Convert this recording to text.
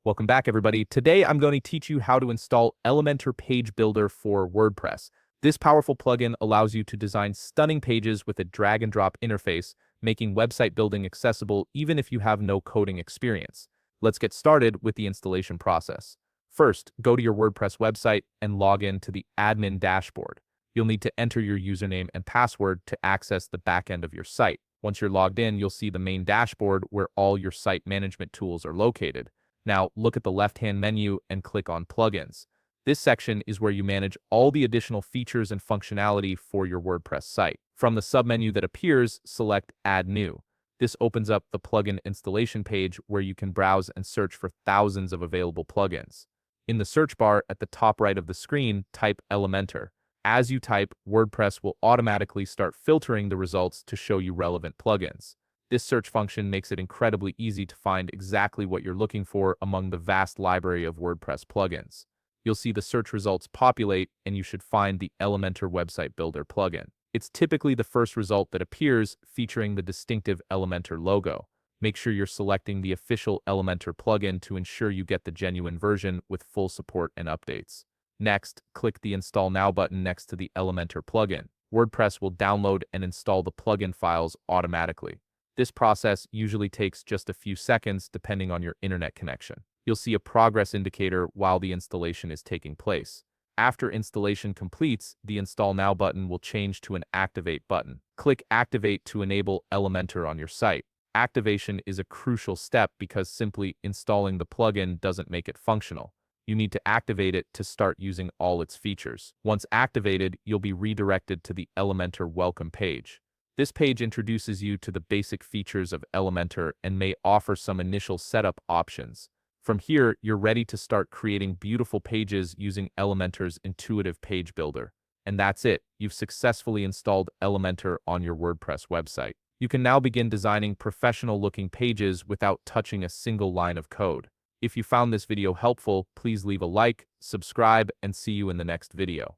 Welcome back, everybody. Today, I'm going to teach you how to install Elementor Page Builder for WordPress. This powerful plugin allows you to design stunning pages with a drag-and-drop interface, making website building accessible even if you have no coding experience. Let's get started with the installation process. First, go to your WordPress website and log in to the admin dashboard. You'll need to enter your username and password to access the backend of your site. Once you're logged in, you'll see the main dashboard where all your site management tools are located. Now, look at the left-hand menu and click on Plugins. This section is where you manage all the additional features and functionality for your WordPress site. From the submenu that appears, select Add New. This opens up the plugin installation page where you can browse and search for thousands of available plugins. In the search bar at the top right of the screen, type Elementor. As you type, WordPress will automatically start filtering the results to show you relevant plugins. This search function makes it incredibly easy to find exactly what you're looking for among the vast library of WordPress plugins. You'll see the search results populate, and you should find the Elementor Website Builder plugin. It's typically the first result that appears, featuring the distinctive Elementor logo. Make sure you're selecting the official Elementor plugin to ensure you get the genuine version with full support and updates. Next, click the Install Now button next to the Elementor plugin. WordPress will download and install the plugin files automatically. This process usually takes just a few seconds depending on your internet connection. You'll see a progress indicator while the installation is taking place. After installation completes, the Install Now button will change to an Activate button. Click Activate to enable Elementor on your site. Activation is a crucial step because simply installing the plugin doesn't make it functional. You need to activate it to start using all its features. Once activated, you'll be redirected to the Elementor welcome page. This page introduces you to the basic features of Elementor and may offer some initial setup options. From here, you're ready to start creating beautiful pages using Elementor's intuitive page builder. And that's it. You've successfully installed Elementor on your WordPress website. You can now begin designing professional-looking pages without touching a single line of code. If you found this video helpful, please leave a like, subscribe, and see you in the next video.